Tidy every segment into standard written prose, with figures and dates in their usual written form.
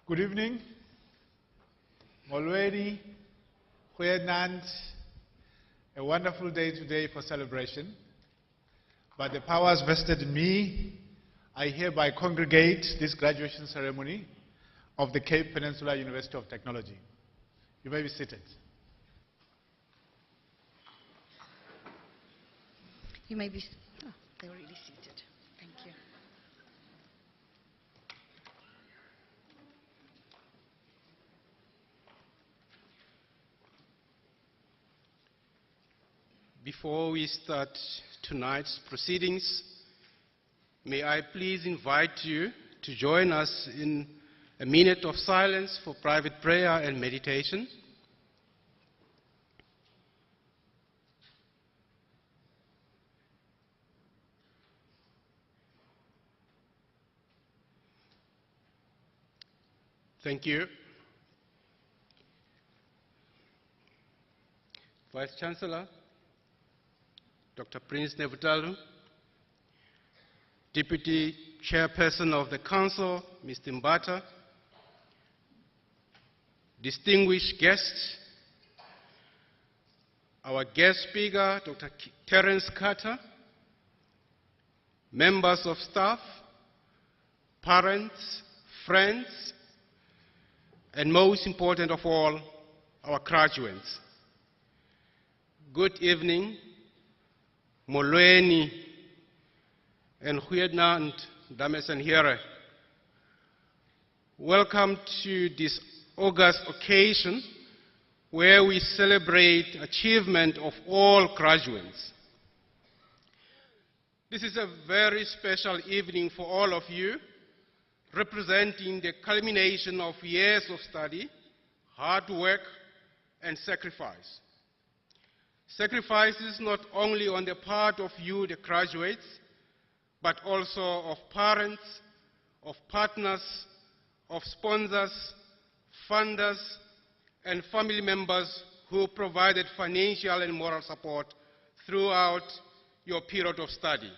Good evening. Molweni, Goeienaand. A wonderful day today for celebration. By the powers vested in me, I hereby congregate this graduation ceremony of the Cape Peninsula University of Technology. You may be seated. You may be, oh, they're already seated. Thank you. Before we start tonight's proceedings, may I please invite you to join us in a minute of silence for private prayer and meditation. Thank you. Vice-Chancellor, Dr. Prince Nebutalu, Deputy Chairperson of the Council, Mr. Mbata, distinguished guests, our guest speaker, Dr. Terence Carter, members of staff, parents, friends, and most important of all, our graduates. Good evening, Molweni, and Goeienaand, dames en heren. Welcome to this august occasion where we celebrate achievement of all graduates. This is a very special evening for all of you, representing the culmination of years of study, hard work, and sacrifice. Sacrifices not only on the part of you, the graduates, but also of parents, of partners, of sponsors, funders, and family members who provided financial and moral support throughout your period of study.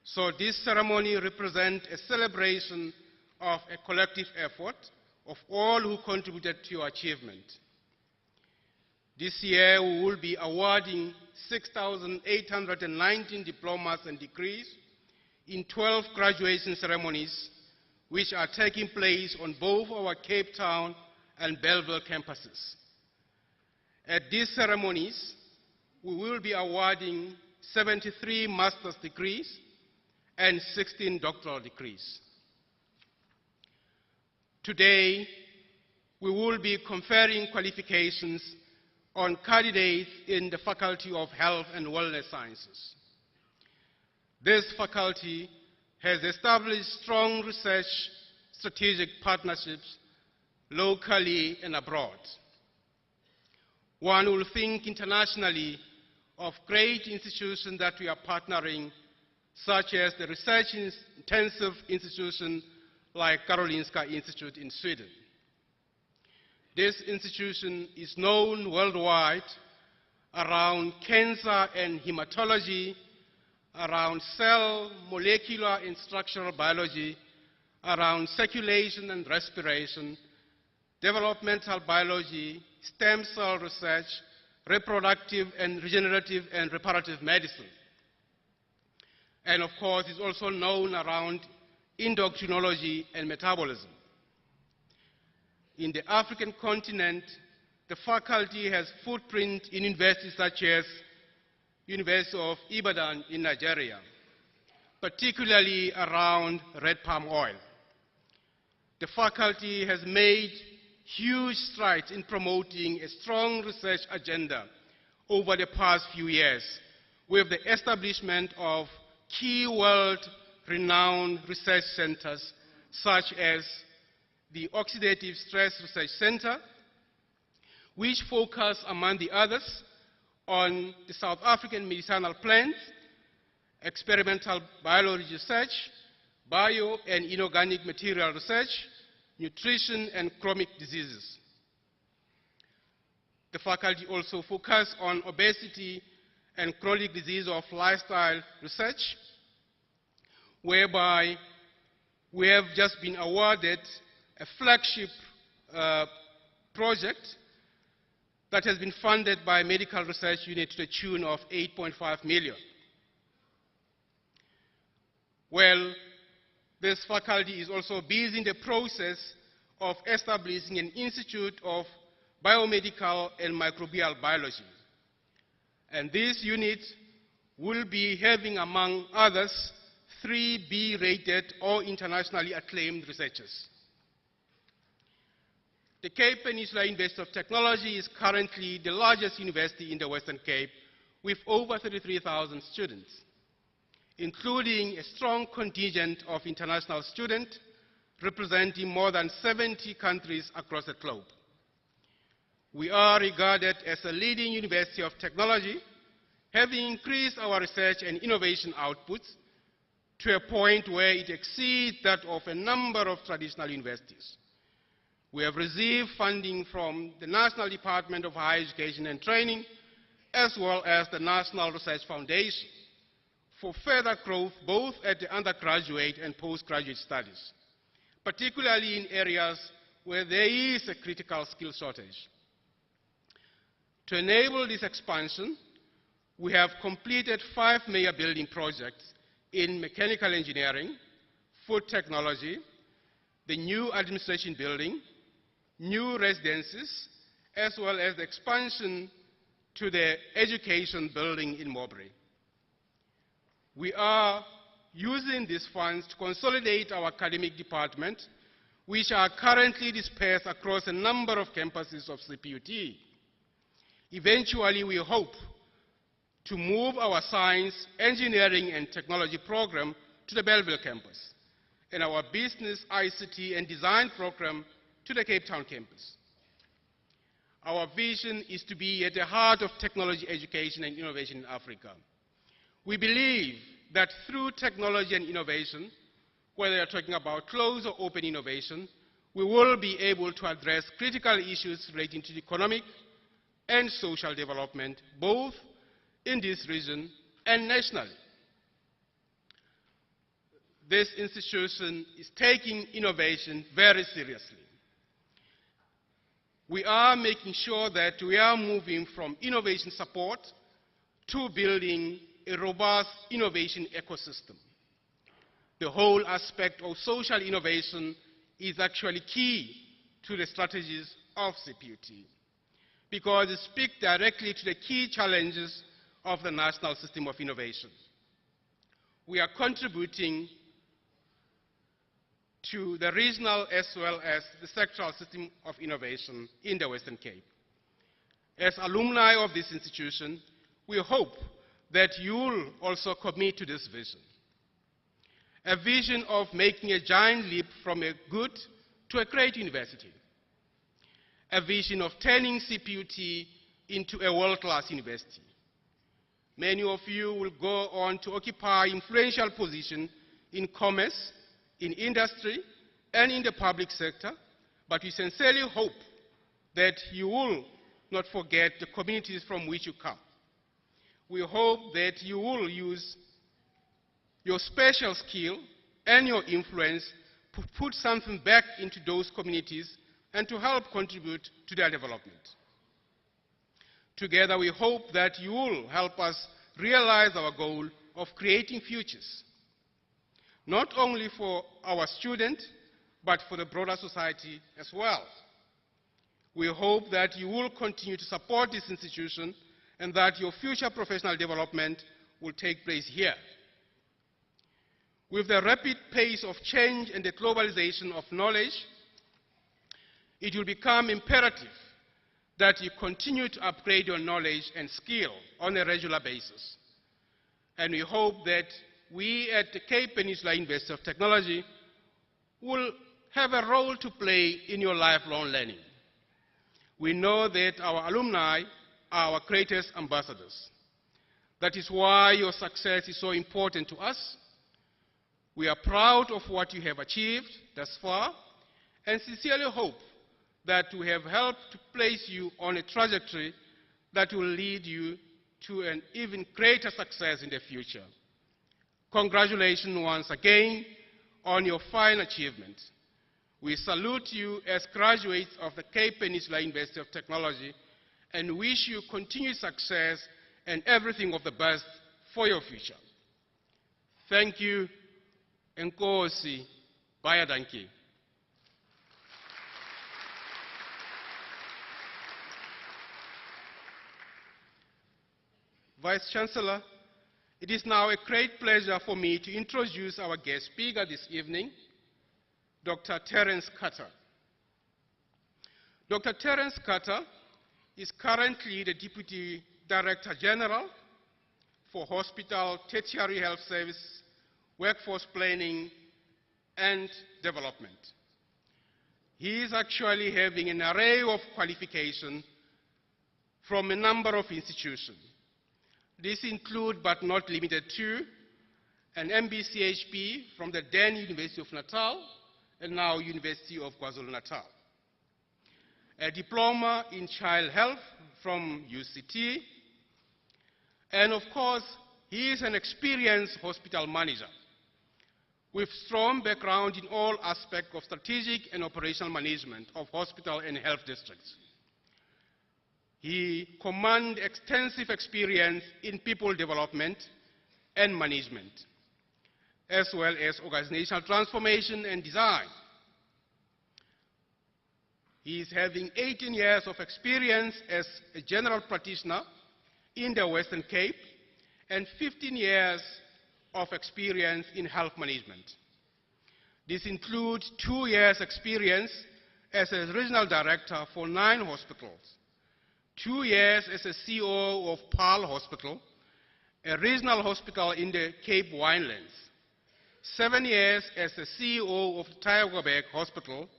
So this ceremony represents a celebration of a collective effort of all who contributed to your achievement. This year we will be awarding 6,819 diplomas and degrees in 12 graduation ceremonies which are taking place on both our Cape Town and Bellville campuses. At these ceremonies, we will be awarding 73 master's degrees and 16 doctoral degrees. Today, we will be conferring qualifications on candidates in the Faculty of Health and Wellness Sciences. This faculty has established strong research strategic partnerships locally and abroad. One will think internationally of great institutions that we are partnering, such as the research-intensive institution like Karolinska Institute in Sweden. This institution is known worldwide around cancer and hematology, around cell, molecular and structural biology, around circulation and respiration, developmental biology, stem cell research, reproductive and regenerative and reparative medicine. And of course, it's also known around endocrinology and metabolism. In the African continent, the faculty has footprint in universities such as University of Ibadan in Nigeria, particularly around red palm oil. The faculty has made huge strides in promoting a strong research agenda over the past few years with the establishment of key world-renowned research centers such as the Oxidative Stress Research Center, which focus, among the others, on the South African medicinal plants, experimental biology research, bio and inorganic material research, nutrition and chronic diseases. The faculty also focus on obesity and chronic disease of lifestyle research, whereby we have just been awarded a flagship project that has been funded by Medical Research Unit to the tune of 8.5 million. Well, this faculty is also busy in the process of establishing an Institute of Biomedical and Microbial Biology. And this unit will be having, among others, 3 B-rated or internationally acclaimed researchers. The Cape Peninsula University of Technology is currently the largest university in the Western Cape with over 33,000 students, including a strong contingent of international students representing more than 70 countries across the globe. We are regarded as a leading university of technology, having increased our research and innovation outputs to a point where it exceeds that of a number of traditional universities. We have received funding from the National Department of Higher Education and Training, as well as the National Research Foundation, for further growth both at the undergraduate and postgraduate studies, particularly in areas where there is a critical skill shortage. To enable this expansion, we have completed 5 major building projects in mechanical engineering, food technology, the new administration building, new residences, as well as the expansion to the education building in Mowbray. We are using these funds to consolidate our academic department, which are currently dispersed across a number of campuses of CPUT. Eventually, we hope to move our science, engineering, and technology program to the Bellville campus, and our business, ICT, and design program to the Cape Town campus. Our vision is to be at the heart of technology, education, and innovation in Africa. We believe that through technology and innovation, whether you're talking about closed or open innovation, we will be able to address critical issues relating to economic and social development, both in this region and nationally. This institution is taking innovation very seriously. We are making sure that we are moving from innovation support to building a robust innovation ecosystem. The whole aspect of social innovation is actually key to the strategies of CPUT because it speaks directly to the key challenges of the national system of innovation. We are contributing to the regional as well as the sectoral system of innovation in the Western Cape. As alumni of this institution, we hope that you will also commit to this vision. A vision of making a giant leap from a good to a great university. A vision of turning CPUT into a world-class university. Many of you will go on to occupy influential positions in commerce, in industry, and in the public sector, but we sincerely hope that you will not forget the communities from which you come. We hope that you will use your special skill and your influence to put something back into those communities and to help contribute to their development. Together, we hope that you will help us realize our goal of creating futures, not only for our students, but for the broader society as well. We hope that you will continue to support this institution and that your future professional development will take place here. With the rapid pace of change and the globalization of knowledge, it will become imperative that you continue to upgrade your knowledge and skill on a regular basis. And we hope that we at the Cape Peninsula University of Technology will have a role to play in your lifelong learning. We know that our alumni are our greatest ambassadors. That is why your success is so important to us. We are proud of what you have achieved thus far and sincerely hope that we have helped to place you on a trajectory that will lead you to an even greater success in the future. Congratulations once again on your fine achievement. We salute you as graduates of the Cape Peninsula University of Technology and wish you continued success and everything of the best for your future. Thank you. Enkosi. Baya danki. Vice Chancellor, it is now a great pleasure for me to introduce our guest speaker this evening, Dr. Terence Carter. Dr. Terence Carter is currently the Deputy Director General for Hospital Tertiary Health Service, Workforce Planning and Development. He is actually having an array of qualifications from a number of institutions. These include, but not limited to, an MBCHP from the then University of Natal and now University of KwaZulu-Natal, a diploma in child health from UCT, and of course, he is an experienced hospital manager with strong background in all aspects of strategic and operational management of hospital and health districts. He commands extensive experience in people development and management, as well as organizational transformation and design. He is having 18 years of experience as a general practitioner in the Western Cape and 15 years of experience in health management. This includes 2 years experience as a regional director for 9 hospitals, 2 years as a CEO of Paarl Hospital, a regional hospital in the Cape Winelands, 7 years as the CEO of Tygerberg Hospital,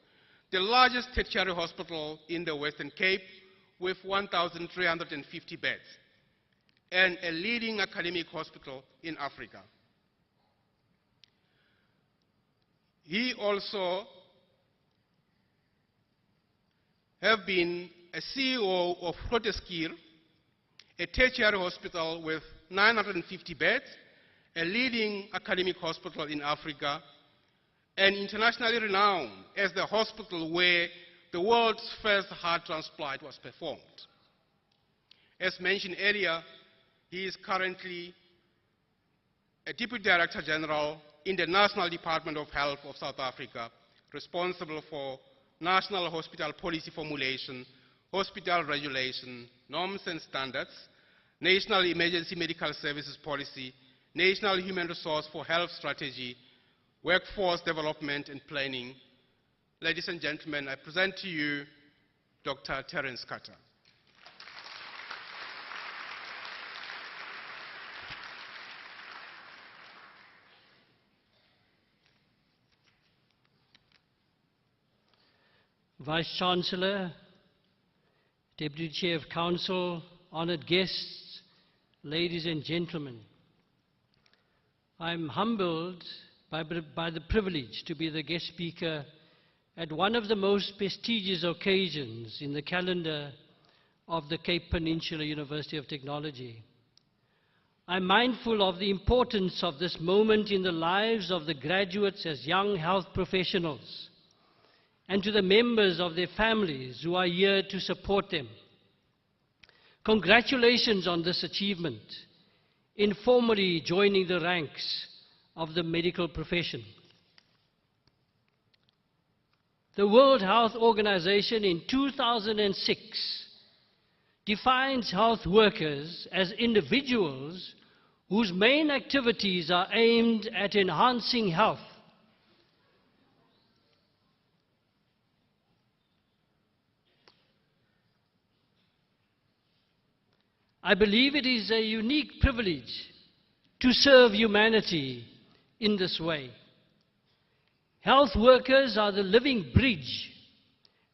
the largest tertiary hospital in the Western Cape, with 1,350 beds and a leading academic hospital in Africa. He also has been a CEO of Groteskir, a tertiary hospital with 950 beds, a leading academic hospital in Africa, and internationally renowned as the hospital where the world's first heart transplant was performed. As mentioned earlier, he is currently a Deputy Director General in the National Department of Health of South Africa, responsible for national hospital policy formulation, hospital regulation, norms and standards, national emergency medical services policy, national human resource for health strategy, workforce development and planning. Ladies and gentlemen, I present to you Dr. Terence Carter. Vice-Chancellor, Deputy Chair of Council, honored guests, ladies and gentlemen. I'm humbled by the privilege to be the guest speaker at one of the most prestigious occasions in the calendar of the Cape Peninsula University of Technology. I'm mindful of the importance of this moment in the lives of the graduates as young health professionals, and to the members of their families who are here to support them. Congratulations on this achievement in formally joining the ranks of the medical profession. The World Health Organization in 2006 defines health workers as individuals whose main activities are aimed at enhancing health. I believe it is a unique privilege to serve humanity in this way. Health workers are the living bridge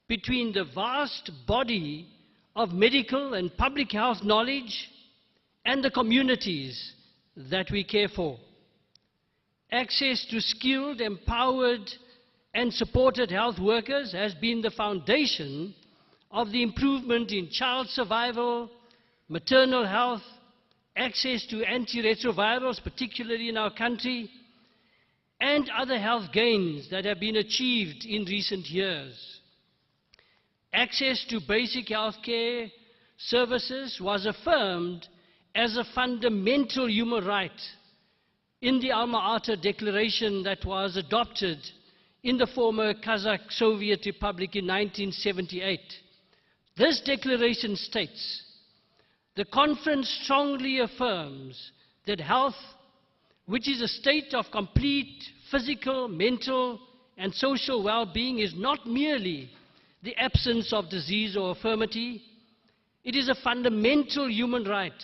between the vast body of medical and public health knowledge and the communities that we care for. Access to skilled, empowered, and supported health workers has been the foundation of the improvement in child survival, maternal health, access to antiretrovirals, particularly in our country, and other health gains that have been achieved in recent years. Access to basic health care services was affirmed as a fundamental human right in the Alma Ata Declaration that was adopted in the former Kazakh Soviet Republic in 1978. This declaration states, "The conference strongly affirms that health, which is a state of complete physical, mental, and social well-being, is not merely the absence of disease or infirmity. It is a fundamental human right,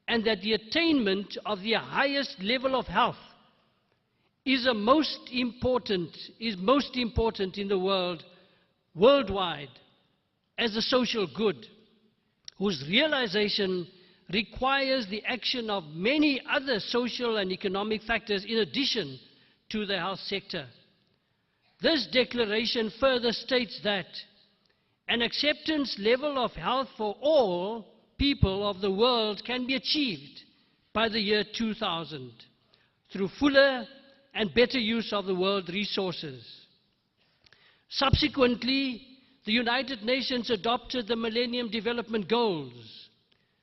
and that the attainment of the highest level of health is most important in the world, worldwide, as a social good, whose realization requires the action of many other social and economic factors in addition to the health sector." This declaration further states that an acceptance level of health for all people of the world can be achieved by the year 2000 through fuller and better use of the world resources. Subsequently, the United Nations adopted the Millennium Development Goals.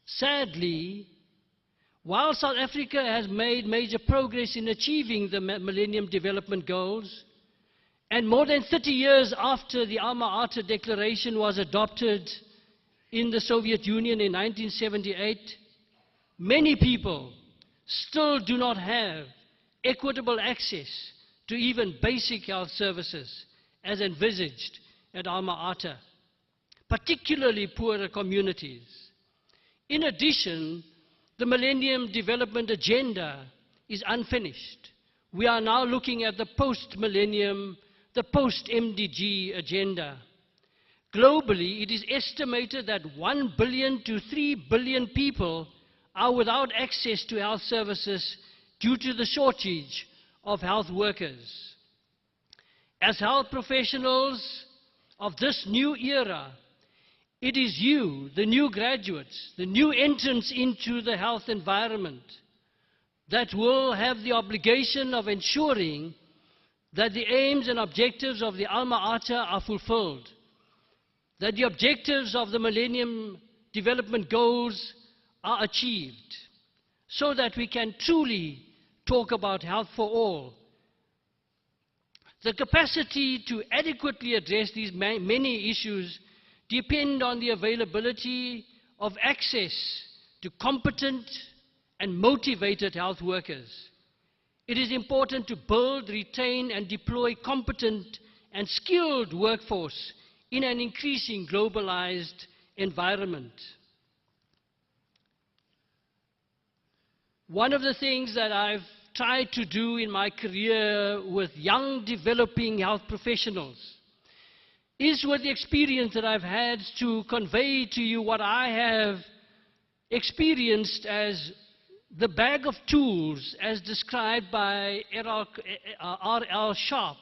Sadly, while South Africa has made major progress in achieving the Millennium Development Goals, and more than 30 years after the Alma Ata Declaration was adopted in the Soviet Union in 1978, many people still do not have equitable access to even basic health services as envisaged at Alma Ata, particularly poorer communities. In addition, the Millennium Development Agenda is unfinished. We are now looking at the post-millennium, the post-MDG agenda. Globally, it is estimated that 1 billion to 3 billion people are without access to health services due to the shortage of health workers. As health professionals of this new era, it is you, the new graduates, the new entrants into the health environment, that will have the obligation of ensuring that the aims and objectives of the Alma Ata are fulfilled, that the objectives of the Millennium Development Goals are achieved, so that we can truly talk about health for all. The capacity to adequately address these many issues depend on the availability of access to competent and motivated health workers. It is important to build, retain, and deploy competent and skilled workforce in an increasing globalized environment. One of the things that I've tried to do in my career with young developing health professionals is, with the experience that I've had, to convey to you what I have experienced as the bag of tools as described by R.L. Sharp,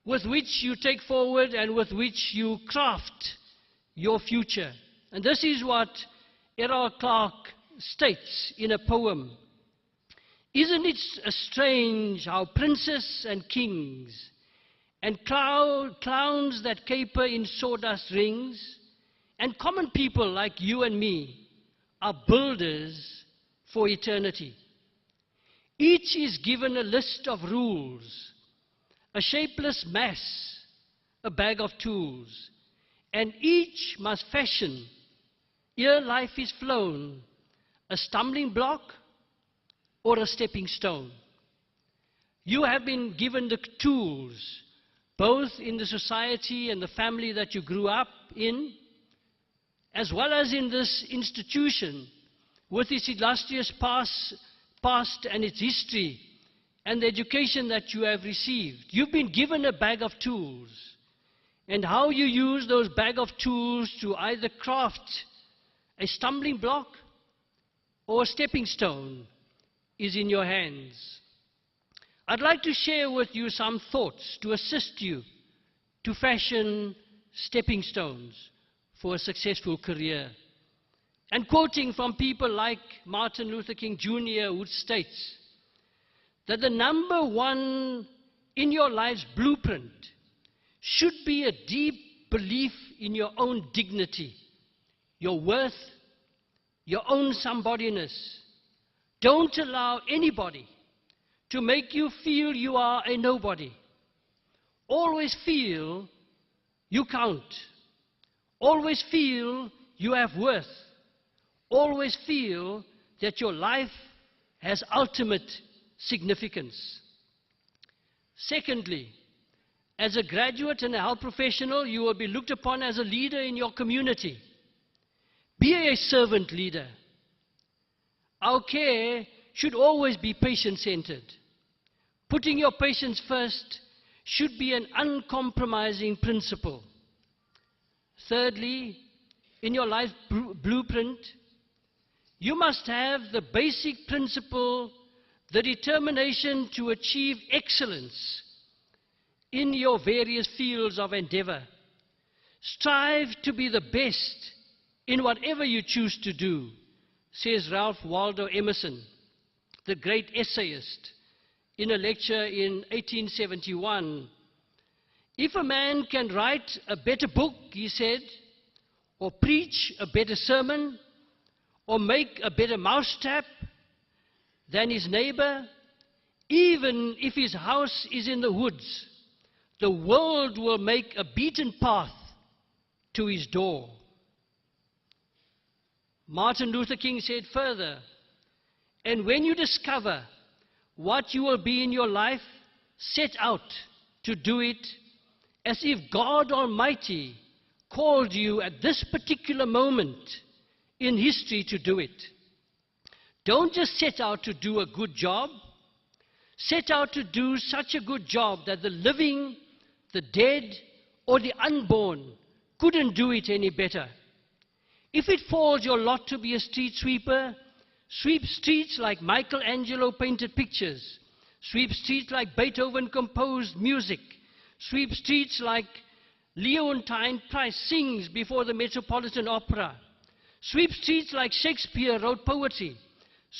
with which you take forward and with which you craft your future. And this is what Errol Clark states in a poem. Isn't it strange how princes and kings and clowns that caper in sawdust rings and common people like you and me are builders for eternity? Each is given a list of rules, a shapeless mass, a bag of tools, and each must fashion, ere life is flown, a stumbling block or a stepping stone. You have been given the tools, both in the society and the family that you grew up in, as well as in this institution, with its illustrious past and its history, and the education that you have received. You've been given a bag of tools, and how you use those bag of tools to either craft a stumbling block or a stepping stone is in your hands. I'd like to share with you some thoughts to assist you to fashion stepping stones for a successful career. And quoting from people like Martin Luther King Jr., who states that the number one in your life's blueprint should be a deep belief in your own dignity, your worth, your own somebodyness. Don't allow anybody to make you feel you are a nobody. Always feel you count. Always feel you have worth. Always feel that your life has ultimate significance. Secondly, as a graduate and a health professional, you will be looked upon as a leader in your community. Be a servant leader. Our care should always be patient-centered. Putting your patients first should be an uncompromising principle. Thirdly, in your life blueprint, you must have the basic principle, the determination to achieve excellence in your various fields of endeavor. Strive to be the best in whatever you choose to do, says Ralph Waldo Emerson, the great essayist, in a lecture in 1871. If a man can write a better book, he said, or preach a better sermon, or make a better mousetrap than his neighbor, even if his house is in the woods, the world will make a beaten path to his door. Martin Luther King said further, and when you discover what you will be in your life, set out to do it as if God Almighty called you at this particular moment in history to do it. Don't just set out to do a good job. Set out to do such a good job that the living, the dead, or the unborn couldn't do it any better. If it falls your lot to be a street sweeper, sweep streets like Michelangelo painted pictures, sweep streets like Beethoven composed music, sweep streets like Leontine Price sings before the Metropolitan Opera, sweep streets like Shakespeare wrote poetry,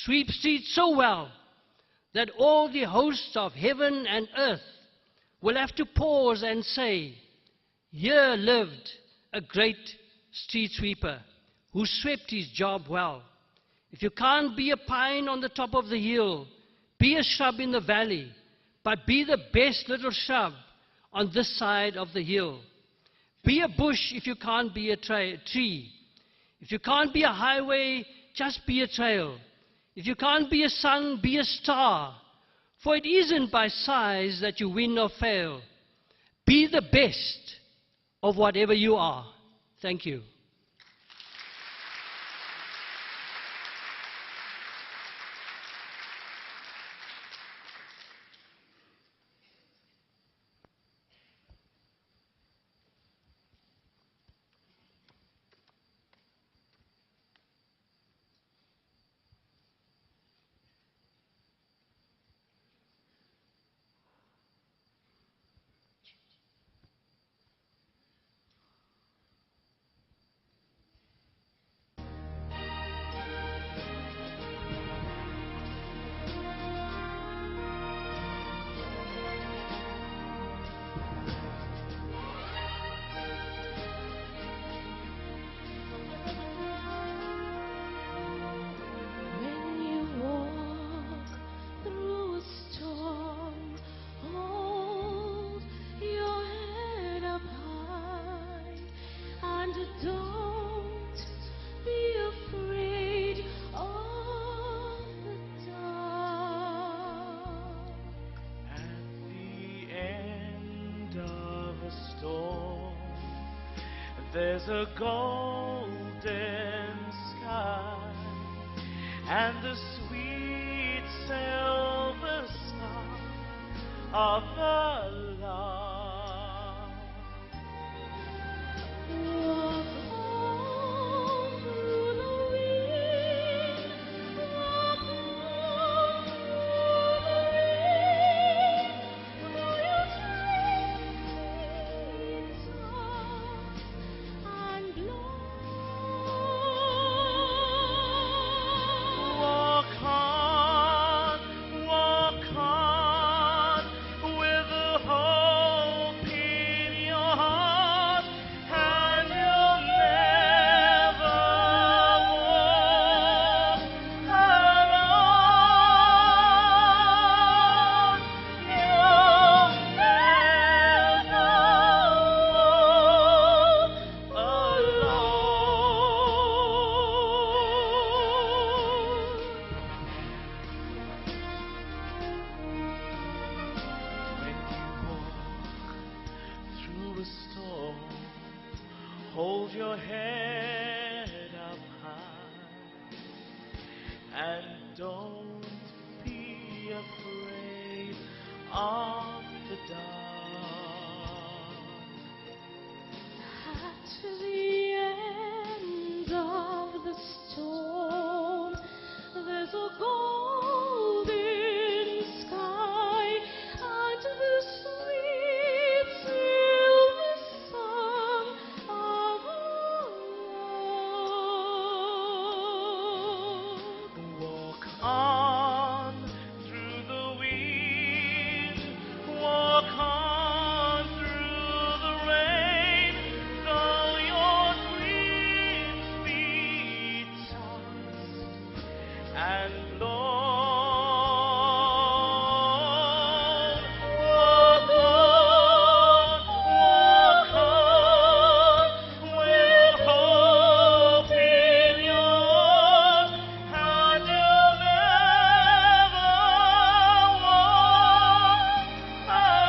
sweep streets so well that all the hosts of heaven and earth will have to pause and say, here lived a great street sweeper who swept his job well. If you can't be a pine on the top of the hill, be a shrub in the valley, but be the best little shrub on this side of the hill. Be a bush if you can't be a tree. If you can't be a highway, just be a trail. If you can't be a sun, be a star. For it isn't by size that you win or fail. Be the best of whatever you are. Thank you. There's a golden sky and the sweet silver sound of the lark. Walk on through the wind, walk on through the rain, through your dreams and blow. Walk on, with the hope in your heart, and you'll never walk alone. You'll never walk alone. When you walk through a storm, hold your head up high and don't be afraid of the dark. At the end of the storm, there's a golden sky and the sweet silver song of love. Walk on through the wind, walk on through the rain, though your dreams be tossed and blown. Walk on, with hope in your heart, and you'll never walk alone.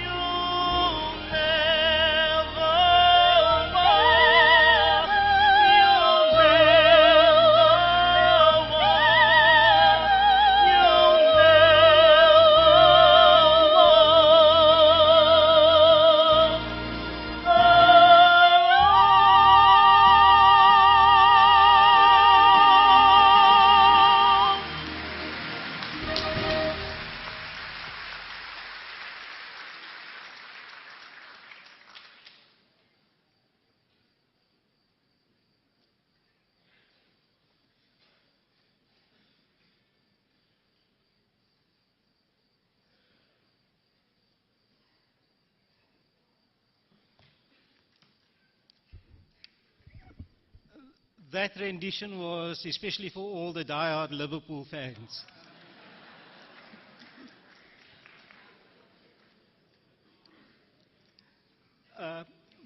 You'll never walk, you'll never walk alone. That rendition was especially for all the die-hard Liverpool fans.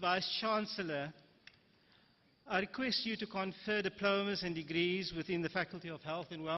Vice-Chancellor, I request you to confer diplomas and degrees within the Faculty of Health and Wellness